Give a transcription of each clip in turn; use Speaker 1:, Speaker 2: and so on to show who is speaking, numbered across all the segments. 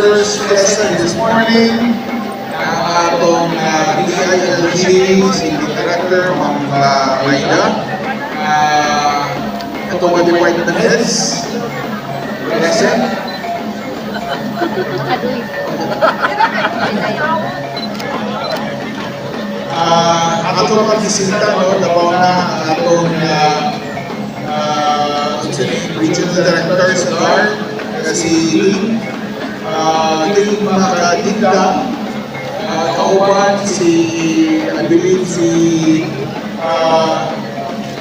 Speaker 1: officers present this morning. Ang atong DILG, City Director, Ma'am Maida. Itong mga department heads present. Ang atong pagsisinta, labaw na ang atong regional director sa GAR, si Ling. Ito yung mga katinda, kauban si, I believe si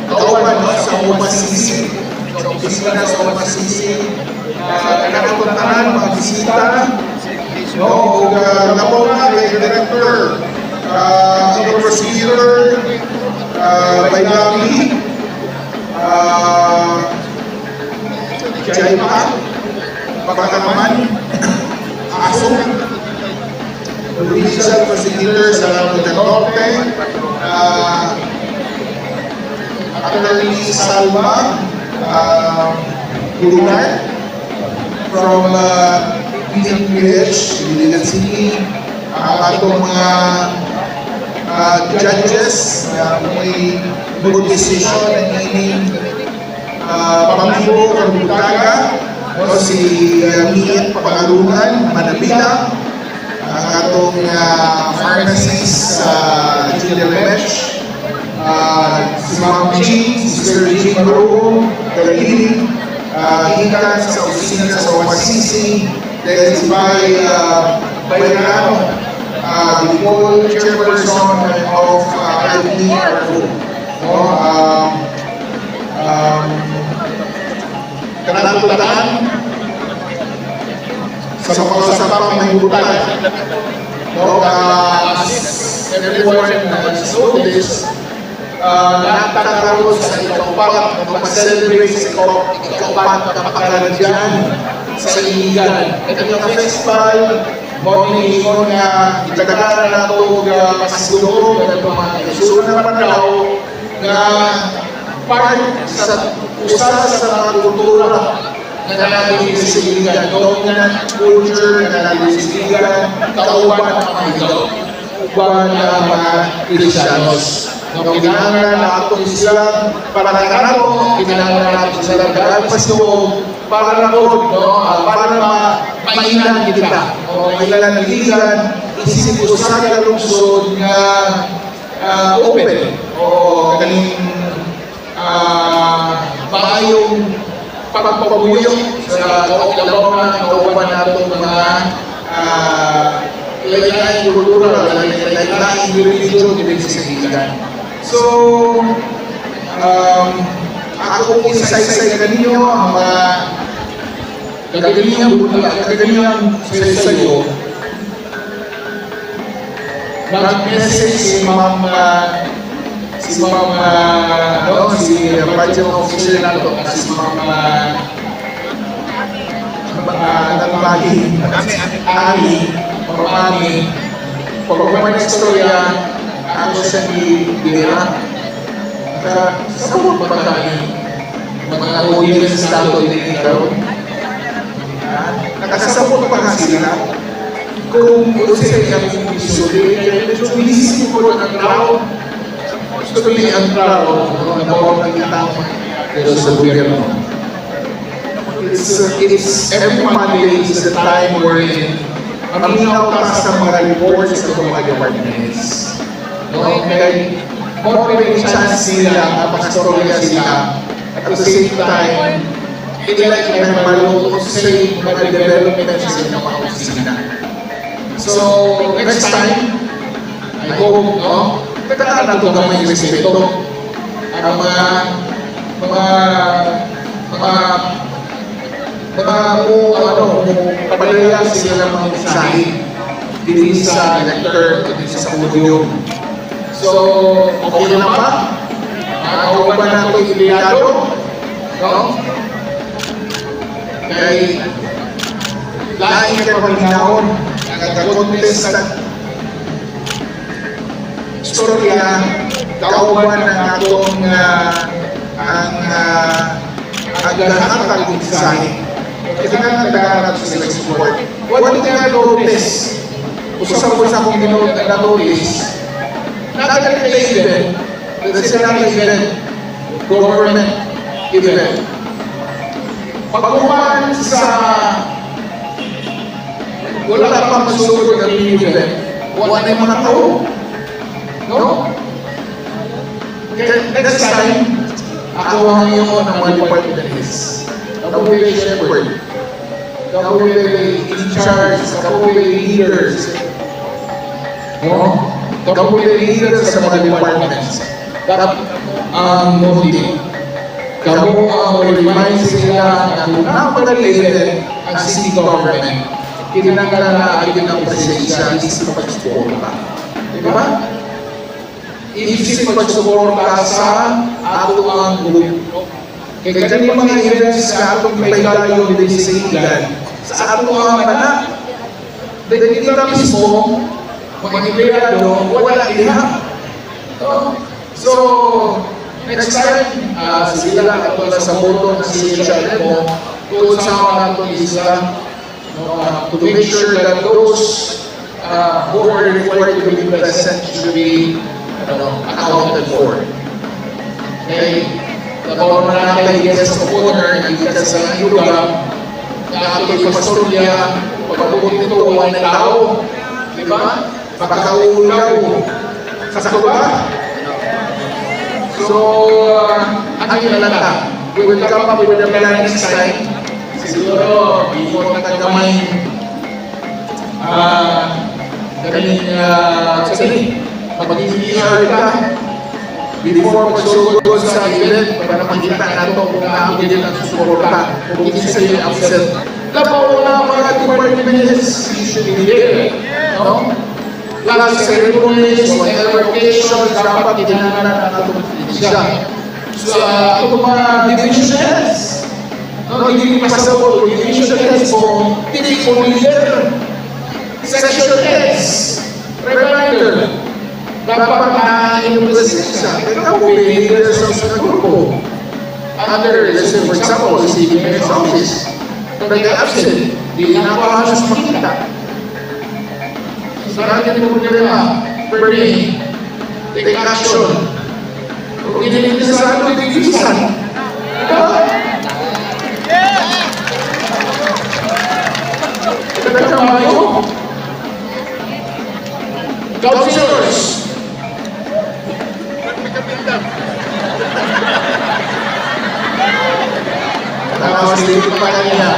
Speaker 1: kauban sa Umasisi, sa opisina sa Umasisi, nakakuntahan mga bisita, o labaw na kay director, prosecutor, Bailami, Jaipa, Pagkakaman, Aso, Judicial Prosecutor sa Laguna del Norte, Attorney Salma Gulunar from DPH, Diligan City, ang atong mga judges na may good decision na ining pamamibo ng Butaga, si Miet Pangalunan, Manabila, ang atong pharmacist sa General Bench, si Ma'am Jean, Sister Jean Maroon, Galili, ikan sa opisina sa Umasisi, then si Bayrano, the full chairperson of RP Arco. Kanatulatan sa mga sapang may butan. As everyone has noticed, nakakaroon sa ikaw-pat, mag-celebrate sa ikaw-pat na pakalan dyan sa Iligan. Ito yung festival, morning nga itagaran na ito kasiguro na pamakaisunan naman daw na part sa usa sa mga kultura na nalalagay sa Iligan. Dominant culture na nalalagay sa Iligan, kauban ang mga igaw, uban ang mga Kristiyanos. Kinahanglan na atong sila para nakarato, kinahanglan na atong sila nagpasyo para na para mailan kita. Mailan ng Iligan, isip ko sa kalungsod na open o kagaling maayong pagpapabuyok sa kaulaw na kauban natin mga lain-lain kultura, lain-lain religion din sa Iligan. So, ako isa-isa kaninyo ang mga kagalingan sa iyo. Mag-message si Ma'am si Budget Officer na ito, si Ma'am Ali, pag-uman ng istorya, ako siya ni Dira. Sabot ba tayo mga audience nato din karon? Nakasabot pa nga sila. Kung sila yung episode, binisip ko ng tao. Gusto nila ang tao, nabawang ng tao pero sa gobyerno. It's every Monday is the time wherein maminaw ka sa mga reports sa mga departments. Okay? More may chance sila, mapastorya sila. At the same time, hindi lang may maluto sa mga development sa ng mga opisina. So, next time, I hope, nagkakaroon ito na may respeto ang mga kapalaya sila ng mga mensahe dito sa lecture, dito sa podium. So, okay na ba? Nakakawa ba na ito iliado? Kaya, lain ka paminahon, nagkakontest sa istorya, kauban ng atong ang agarahan ng mensahe. Ito nga nagdagaran natin sila support. What do you notice. Usap ko sa akong na-notice. Not an event. This is not an event. Government event. Pag-umaan sa wala pang masugod ng event. Wala na yung mga tao. No? Next time, ako ang iyo ng mga department heads. Ako may shepherd. Ako may in charge. Ako may leaders. No? Ako may leaders sa mga departments. Dapat ang motive. Kamu ang remind sila na kung napagalitin ang city government, kinanggalan na agad ng presensya, isip pagsuporta. Di ba? Isip pagsuporta sa ato ang grupo. Kaya ganyan mga events na atong may galayo din sa England, sa ato ang mana, dahil kita mismo, mga empleyado, wala iha. So, next time, sila at sa boto na CHR mo, kung sa mga itong isla, to make sure that those who are required to be present should be accounted for. Okay? Tapos na natin guest of honor, nagkita sa lugar, na ito'y pastorya, pagpabukin ito, wala ng tao. Di ba? Pagkakaulaw. Sa ba? So, ano yung lalata? We will come up with a plan next time. Siguro, before natagamay actually, mag-ER ka before magsugod sa event para makita nato kung naamit din ang susuporta kung hindi sila absent. Labaw na mga departments, you should be there. No? Last ceremonies, whatever occasions, dapat itinangan na itong siya. So, itong mga division heads, hindi masabot, division heads mo, hindi po leader, section heads, reminder, dapat na inyong presensya. Ikaw po, leader sa grupo. Under, let's say, for example, si Mayor's Office, nag-absent, di na ako halos makita. Sarang hindi mo nila, Bernie, take action. Kung hindi sa ano, tigilisan. Ito na kamayo. Councilors. Tapos dito pa kanina.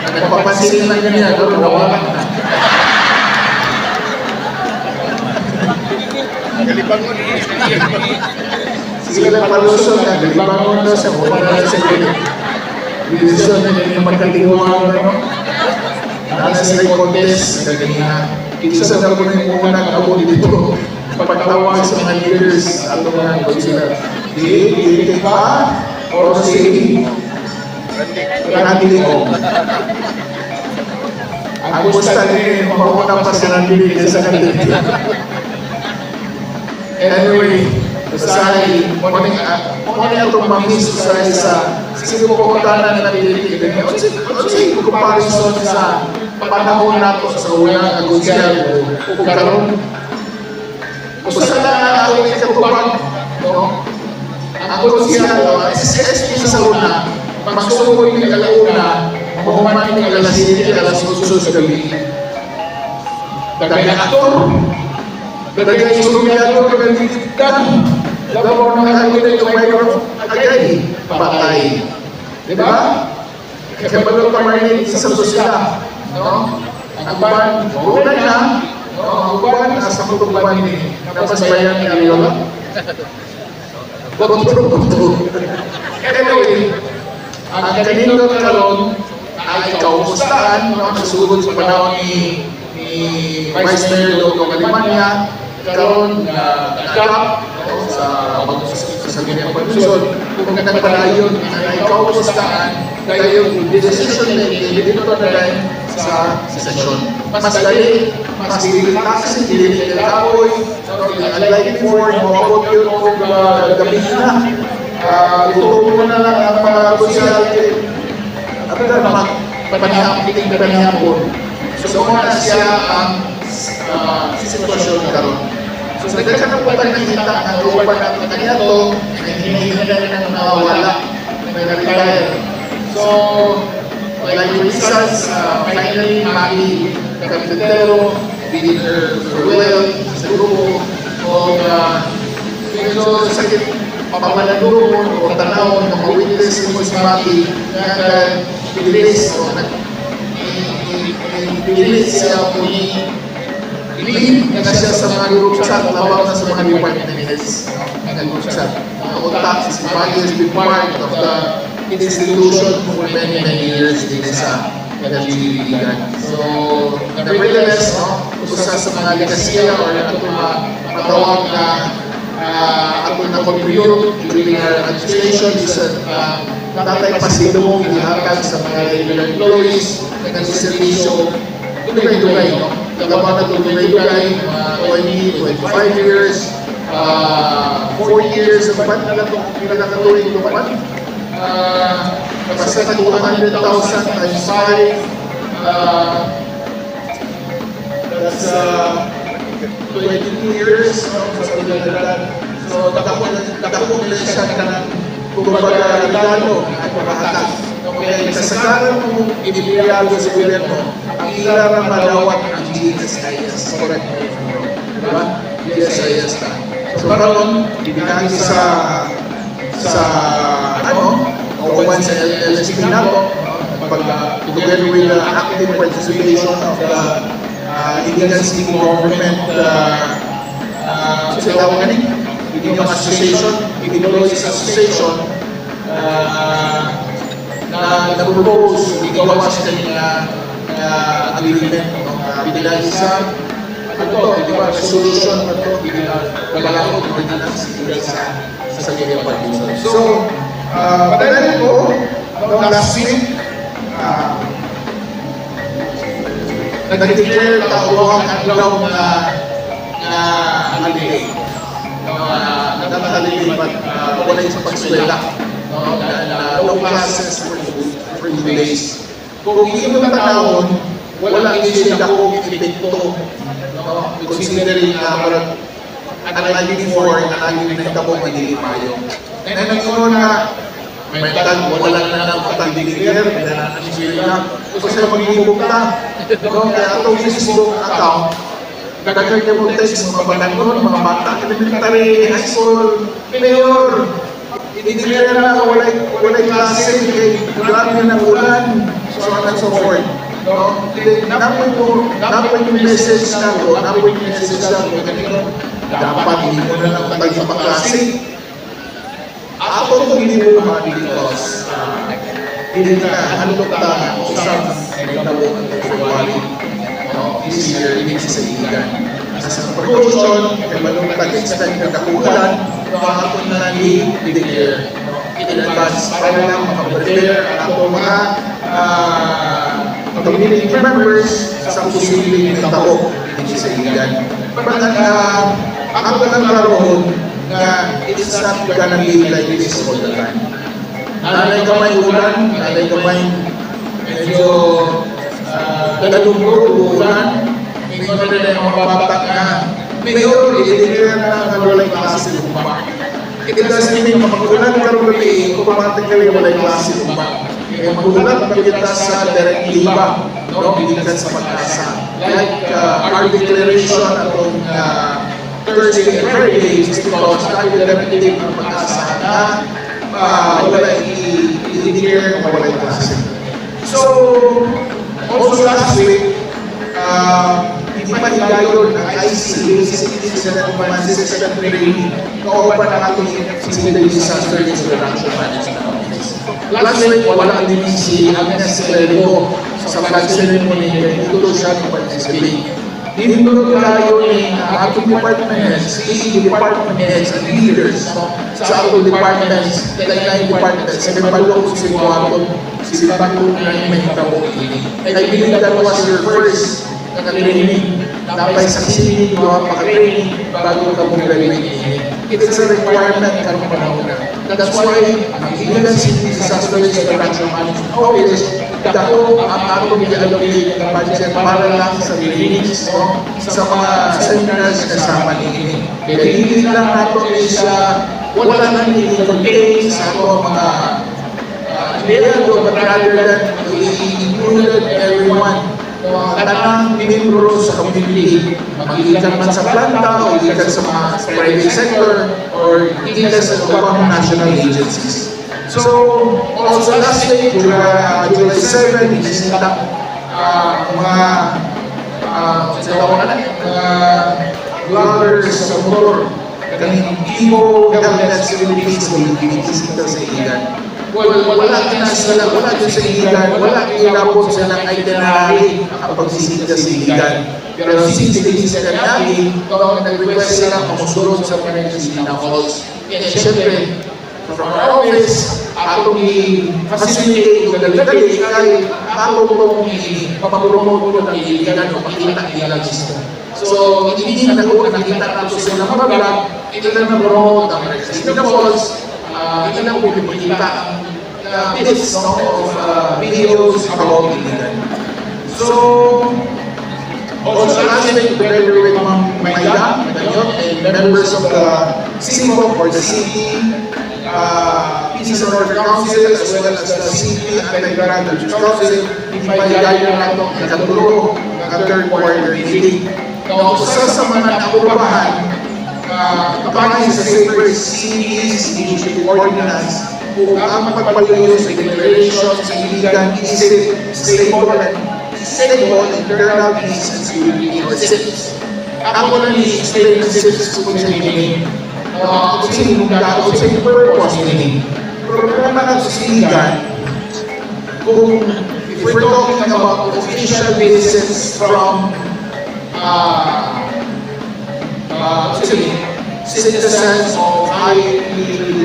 Speaker 1: Nagpapansin na ganyan, pero nawakan na.
Speaker 2: Galibangon.
Speaker 1: Sila palusot na galibangon na sa muna na sa gilid. Desisyon na ganyan magkatinguhan na no? Nasa sila contest na ganyan. Isa sa ko na yung unang ako dito. Pagtawag sa mga leaders at mga consider. Di pa or si Randy Ong. Ang gusto din mauna pa sa Randy sa kanila. Anyway, Say, muna itong mamiss sa sinukukutan na nabili. Kasi comparison sa panahon nato sa unang agunsyan o karoon. Kung saan na ako yung katubag, ang agunsyan, SSP sa una, magsusunod yung alauna, mahuman yung alas 7, alas 8 sa gabi. Dagay aktor, dagay sumiyato ka ng titikan, labaw ng alagay ng microphone, agay, patay. Diba? Kaya balong kamarin sa sosya. Ang uban, muna na, ang uban, nasa kutuban ni napasabayan ni Ariola. Buto-buto. Anyway, ang kanino na karoon ay kaumustahan, nagsugod sa panahon ni Vice Mayor Loco Calimania, karoon na nagkap sa ganyan pagsusod. Kung nagpalayon ay kaumustahan, dahil yung decision na dito na rin sa session. Mas dali, mas relax, hindi nilakapoy, like before, mawabot yun kung gabi na. Ito mo na lang ang mga social at na naman, panihapon. So muna siya ang sitwasyon karon. So nagkakaroon pa tayo nakita ang lupa ng kanya to, hindi na rin nawawala, nag-retire. So, like for instance, finally, Maki Capitero, did her farewell sa grupo, o medyo sakit pamanaguro o tanaw ng mga witness mo si Maki na nag-release o nag-release siya po i-leave na siya sa mga group chat, labang na sa mga department heads ng group chat. Utak, si Maki has been part of the institution for many, many years din sa nag-iibigan. So, nevertheless, usa sa mga legasiya or ito matawag na ako na-contribute during our administration is tatay pasilong inihatag sa mga regular employees na nagsiservisyo dugay-dugay. Nagabang na dugay-dugay, 20, 25 years, 4 years, ang ba't na lang itong pinagkatuloy ito ba? Basta 200,000 times 5, that's 22 years. So, nakapong na siya ng kumbaga regalo at pamahatag. Kaya kasagaran mo ibigayalo sa gobyerno, ang ilarang malawat ang GSIS. Correct. Diba? GSIS na. So, karoon, ibigay sa kauban sa LSP nato, together with the active participation of the Indian City Government Indian Association, Employees Association, na propose igawa sila na agreement binilagi sa di ba, resolution na ito, balakot ordinance sa Indian Partition. So, padala ko, last week, nag-declare kauwang adlaw na holiday. Nagkakalilig at wala sa pagswela. No classes for 2 days. Kung hindi mo tanawon, wala hindi ako ipinto. Considering na parang analagin before, analagin na ito may dilimayo. And nag-uno na may tag, wala na ng patag-declare, may nananasili na. Kasi mag-ibog ka. Kaya itong Facebook account, nagkakaya mo text mga banangon, mga bata, elementary, high school, mayor, i-declare na walay klase, grabe na ng ulan, so on and so forth. Dapat yung message na ko, dapat hindi mo na lang tayo sa klase. Ako ito hindi mo because hindi na handog ta usap ay nabo ang February this year, hindi sa Iligan. Sa precaution, kay balong nag-extend na kakulan, kahapon na i-declare in advance para lang makaprepare ang ato mga community members sa posibleng tao hindi sa Iligan. Ako lang karoon na it's not gonna be like this all the time. Nanay kamay ulan, nanay kamay medyo talumbo ulan, mingon na rin ang mga bata na mayor, i-declare na walay klase lumba. It doesn't mean mag-ulan karoon gabi, automatically walay klase lumba. Kaya mag-ulan kita sa direct liba, biligan sa pag-asa. Like our declaration atong Thursday and Friday, just because tayo darating ang pag-asa na wala i-declare na wala yung klase. So, also last week, hindi pa higayon ang ICU, Citizen Command System Training, kaupan ang ating Civil Disaster Reduction Management Office. Last week, wala ang DBC, ang NSLO sa flag ceremony, dito siya mag-participate. Dinulog tayo ng ating department heads, department heads and leaders sa ating departments, 9 departments, sa Balong, si Buaton, si Batong na may hitawang ini. I believe that was your first training. Dapat sa sining, makatraining bago ka mong graduate ini. It is a requirement karong panahon na. That's why ang iligan city disaster risk reduction management office dako ang atong i-allocate ng budget para lang sa trainings o sa mga seminars kasama nini. Kaya hindi lang nato is wala nang i-contain sa ato mga but rather than we included everyone, tanang membro sa community, magigitan man sa planta o magigitan sa mga private sector or magigitan sa ibang national agencies. So, also last day, July 7, isinisita mga vloggers sa motor, kaning Evo Health and Civilities na ibinisita sa iligan. Wala din sila, wala din sa iligan, wala kinapon sa ng itinerary ang pagsisita sa iligan. Pero since sinisita namin, nag-request sila kamusulong sa emergency na calls. And syempre, from our office, atong i-facilitate yung dali-dali kay atong itong ipapromote ng iligan o pakita iligan system. So, hindi na nakita nato sila mag-vlog, hindi na na-promote ang emergency calls, hindi na po pinipita ang bits of videos about iligan. So, also last week, together with Ma'am Mayda, and members of the CIMCO or the city, Peace and Order Council, as well as the city Anti-Grant Abuse Council, ipagaya na itong ikatulog ng third quarter meeting. Now, sa mga nakubahan, kapangayin sa Safer Cities Initiative Ordinance, kung ang pagpalayo sa declaration sa iligan isip stable internal peace and security in our cities. Ako na ni-explain sa cities kung sa iligan. Kung sa iligan, kung sa purpose nila. Problema na sa iligan, kung if we're talking about official visits from citizens of highly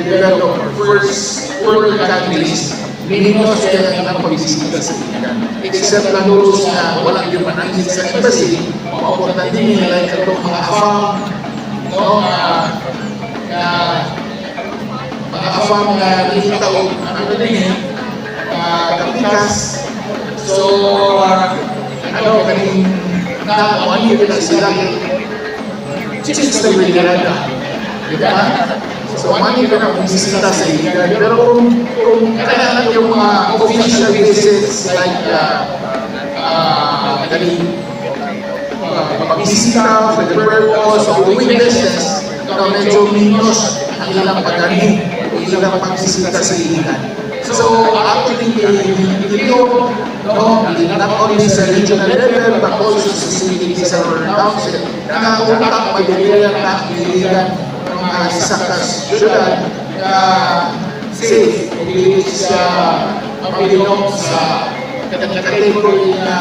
Speaker 1: developed first world countries, minimum sila ang pagbisita sa iligan. Except na nulos na wala yung manangin sa embassy, mapunta din nila itong mga afam, mga afam na nilitaw ano din kapikas. So, kaning ano yun na sila system rin nila. Diba? So, mani ka na bumisita sa iligan. Pero kung kailangan yung mga official visits like pagbisita for the purpose of doing business, medyo minus ang ilang pagkanin, ilang pagbisita sa iligan. So, actually, ito, not only sa regional level, but also sa city sa council, nakakuntak pag-iligan na iligan ng mga isakas syudad na safe, hindi siya mapinom sa category na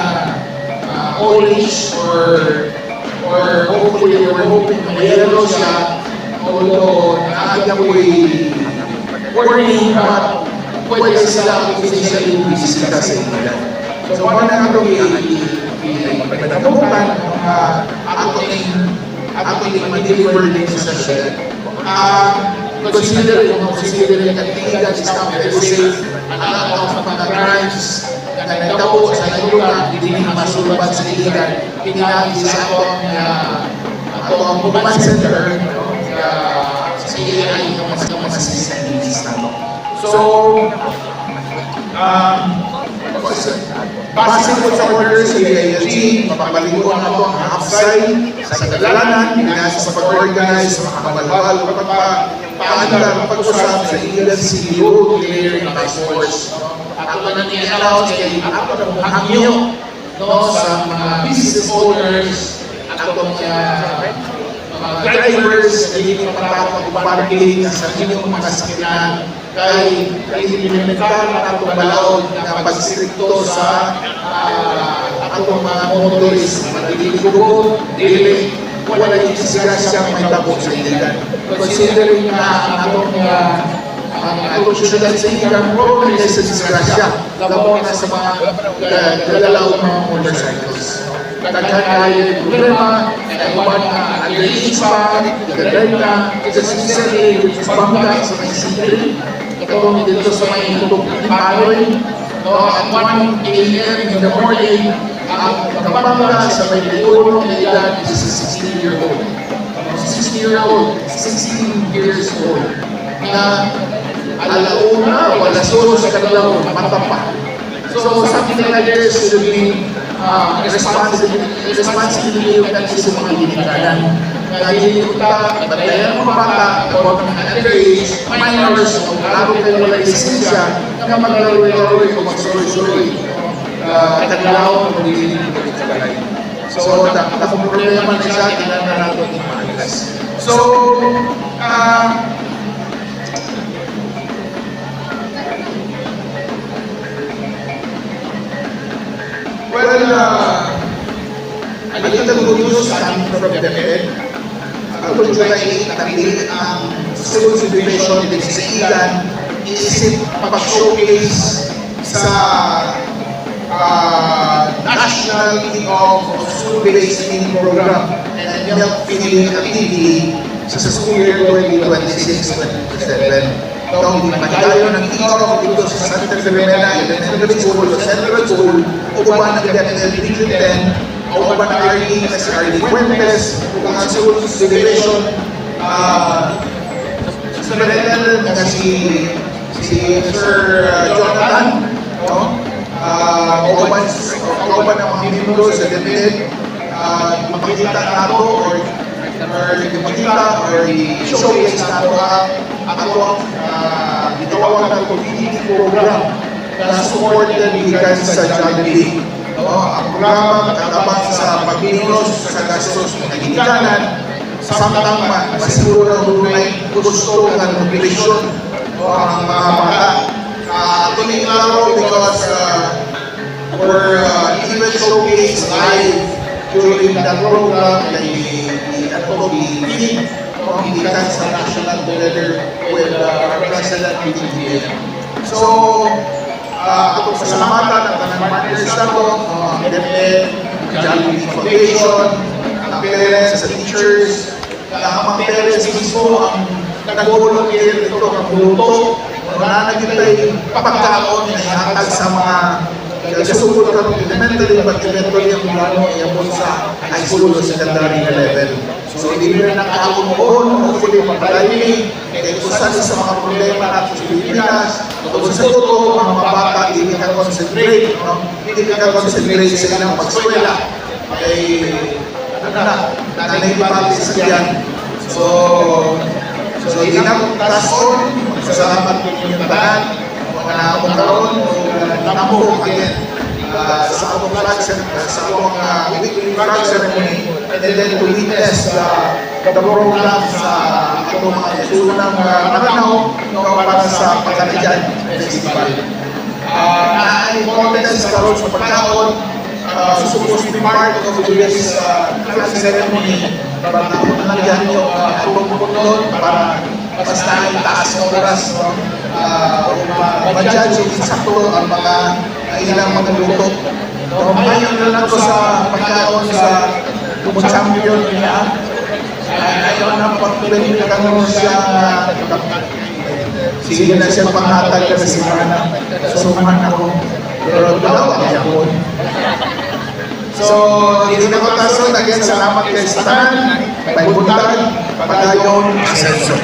Speaker 1: old age or hopefully we're hoping na yellow siya, although naagya ko'y warning but pwede sila officially bisita sa iligan. So, paano na itong ipagpatabukan ating ma-deliver din sa session? Considering ang iligan is now very safe, a lot of mga crimes na nagtabo sa lugar, hindi na masulban sa iligan, pinagi sa atong command center sa iligan yung mga CCTVs nato. So, base po sa orders sa DILG, mapapalingkuhan na po ang upside sa kadalanan, pinasa sa pag-organize, makabalbal, paandar, pag-usap sa iligan city road clearing task force. Ako na ni-announce kay ako na mong hangyo sa mga business owners, ako mga drivers, hindi mapapagod parking sa inyong mga sakyanan kay implementar na itong balaod na pagstrikto sa atong mga motorist, matiligo, dili, wala yung disgrasya may tapos sa iligan. Considering na ang atong syudad sa iligan, probably sa disgrasya, labang na sa mga dadalaw mga motorcycles. Kagkakain problema, nagawa na underage pa, nagdadrive na, sa sincerely, which is bangga sa may sincerely. Ito dito sa may tulog ni Paloy, at 1 a.m. in the morning, ang kapangga sa may tulog na edad is 16-year-old. 16 years old, na alauna o alas 8 sa kanilang mata pa. So something like this will be responsibility of kasi sa mga ginikanan. Kaya kita, batayan mga bata, about underage, minors, o lalo kayo wala lisensya, na maglaro-laro o magsuroy-suroy. Kataglaw, magiging pagkakalay. So, kung problema na siya, kailangan na natin i-malas. So, a little good news coming from the DepEd. Kung July 8, napili ang civil situation din sa Ilan, iisip pag-showcase sa National League of School-Based Feeding Program and Milk Feeding Activity sa school year 2026-2027. Ito, hindi tayo ng ikaw dito sa Santa Clemente Elementary School o Central School o ba ng DepEd Bigilten o ba ng RD kasi RD Fuentes kung ang school division sa Clemente na si Sir Jonathan o ba ng mga membro sa DepEd makikita nato or makikita or i-showcase nato ang gitawag ng community program na supported gikan sa Jollibee. Ang programa katapat sa pagbinos sa gastos ng ginikanan samtang masiguro ng dunay gusto ng nutrition ang mga bata. Ito ni klaro because for even showcase live during the program gikan sa national together with our President PTBN. So, atong pasalamatan ang tanang partners nato, DepEd, Jollibee Foundation, ang parents, sa teachers, ang mga parents mismo ang nag-volunteer dito ng luto, wala na kita'y pagkaon na ihatag sa mga kasugod ka ng elementary but eventually ang plano iabot sa high school o secondary na level. So hindi rin nakakakumoon, hopefully magpalayin, kaya kusan sa mga problema natin sa Pilipinas, tungkol sa totoo, mga bata, hindi ka concentrate sa ilang pagswela, ay nanay parati sa diyan. So hindi na kong tason, magsasalamat ko yung tanan, mga pagkaroon, namahok again sa atong flag ceremony, and then to witness the program sa atong mga isunang pananaw para sa Pagkatidyan Festival. Na-importance karoon sa pagkaon, supposed to be part of today's flag ceremony, para napunalagyan yung atong punon para basta taas ng oras ma-judge yung sakto ang mga ilang magluto. Ngayon na lang ito sa pagkaon sa champion niya. Ngayon na pag-pwede ka naman siya sige na siya panghatag ka sa simana. Suman ako. Pero dalawa ang yapon. So, hindi na ko tason. Again, salamat kay Satan. Pagpuntan, pag-ayon, Asenso.